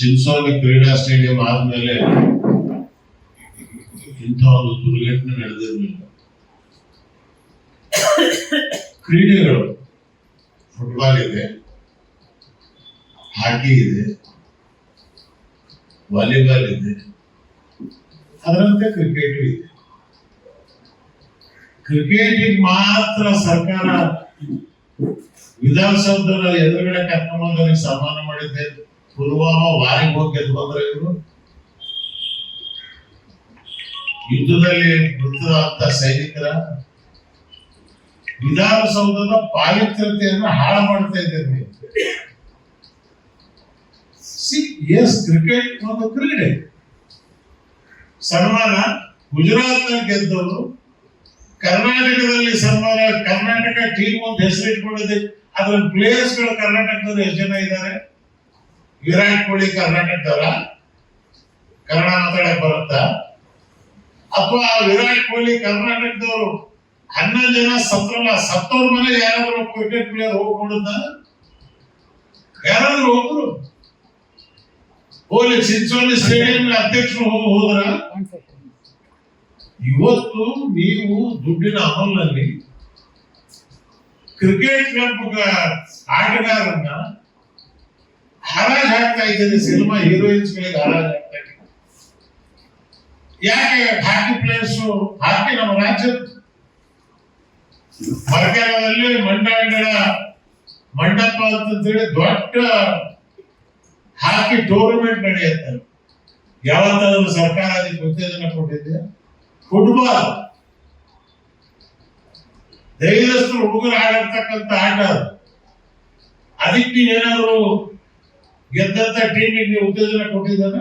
ಚಿನ್ಸೋಲಿ ಕ್ರೀಡಾ ಸ್ಟೇಡಿಯಂ ಆದ್ಮೇಲೆ ಇಂಥ ಒಂದು ದುರ್ಘಟನೆ ನಡೆದಿರಲಿಲ್ಲ. ಕ್ರೀಡೆಗಳು ಫುಟ್ಬಾಲ್ ಇದೆ, ಹಾಕಿ ಇದೆ, ವಾಲಿಬಾಲ್ ಇದೆ, ಅದರಂತೆ ಕ್ರಿಕೆಟ್ ಇದೆ. ಕ್ರಿಕೆಟಿಗೆ ಮಾತ್ರ ಸರ್ಕಾರ ವಿಧಾನಸೌಧದ ಎದುರುಗಡೆ ಕರ್ಕೊಂಬಂದವರಿಗೆ ಸನ್ಮಾನ ಮಾಡಿದ್ದೆ. ಪುಲ್ವಾಮಾ ವಾರಿಗೆ ಹೋಗಿ ಗೆದ್ಕೊಂಡ್ರೆ ಇವರು ಯುದ್ಧದಲ್ಲಿ ಮೃತರಾದ ಸೈನಿಕರ ವಿಧಾನಸೌಧದ ಪಾವಿತ್ರ್ಯತೆಯನ್ನು ಹಾಳು ಮಾಡ್ತಾ ಇದ್ದೇವೆ ನೀವು. ಎಸ್, ಕ್ರಿಕೆಟ್ ಒಂದು ಕ್ರೀಡೆ. ಸನ್ಮಾನ ಗುಜರಾತ್ ಗೆದ್ದವರು, ಕರ್ನಾಟಕದಲ್ಲಿ ಸನ್ಮಾನ, ಕರ್ನಾಟಕ ಟೀಮ್ ಒಂದು ಹೆಸರು ಇಟ್ಕೊಂಡಿದೆ. ಅದ್ರ ಪ್ಲೇಯರ್ಸ್ ಗಳು ಕರ್ನಾಟಕದವರು ಎಷ್ಟು ಜನ ಇದ್ದಾರೆ? ವಿರಾಟ್ ಕೊಹ್ಲಿ ಕರ್ನಾಟಕದವರ? ಕನ್ನಡ ಮಾತಾಡಕ್ ಬರುತ್ತಾ? ಅಥವಾ ವಿರಾಟ್ ಕೊಹ್ಲಿ ಕರ್ನಾಟಕದವರು 11 ಜನ ಸತ್ರಲ್ಲ, ಸತ್ತವ್ರ ಮನೆ ಯಾರಾದ್ರೂ ಕ್ರಿಕೆಟ್ ಪ್ಲೇಯರ್ ಹೋಗ್ಕೊಂಡ? ಯಾರಾದ್ರೂ ಹೋದ್ರು? ಹೋಗ್ಲಿ, ಚಿನ್ಸೋಲಿ ಸ್ಟೇಡಿಯಂ ಅಧ್ಯಕ್ಷರು ಹೋದ್ರ? ಇವತ್ತು ನೀವು ದುಡ್ಡಿನ ಅಮಲ್ನಲ್ಲಿ ಕ್ರಿಕೆಟ್ ಕ್ಲಬ್ ಆಟಗಾರನ್ನ ಹರಾಜ್ ಹಾಕ್ತಾ ಇದ್ದೀರಿ. ಸಿನಿಮಾ ಹೀರೋಯಿನ್ಸ್ ಗಳಿಗೆ ಹರಾಜ್ ಹಾಕ್ತಾ ಇದ್ದೀರಿ. ಯಾಕೆ? ಹಾಕಿ ಪ್ಲೇಯರ್ಸ್, ಹಾಕಿ ನಮ್ಮ ರಾಜ್ಯದ ಮರಕೇರದಲ್ಲಿ ಮಂಡಳ ಮಂಡಪ ಅಂತೇಳಿ ದೊಡ್ಡ ಹಾಕಿ ಟೂರ್ನಮೆಂಟ್ ನಡೆಯುತ್ತೆ. ಯಾವತ್ತಾದ್ರೂ ಸರ್ಕಾರ ಅದಕ್ಕೆ ಉತ್ತೇಜನ ಕೊಟ್ಟಿದೆ? ಫುಟ್ಬಾಲ್ ಧೈರ್ಯಸ್ಥರು ಹುಡುಗರು ಆಡಿರ್ತಕ್ಕಂಥ ಆಟ. ಅದಕ್ಕೆ ನೀವೇನಾದ್ರು ಗೆದ್ದಂತ ಟೀಮಿಗೆ ಉತ್ತೇಜನ ಕೊಟ್ಟಿದ್ದಾರ?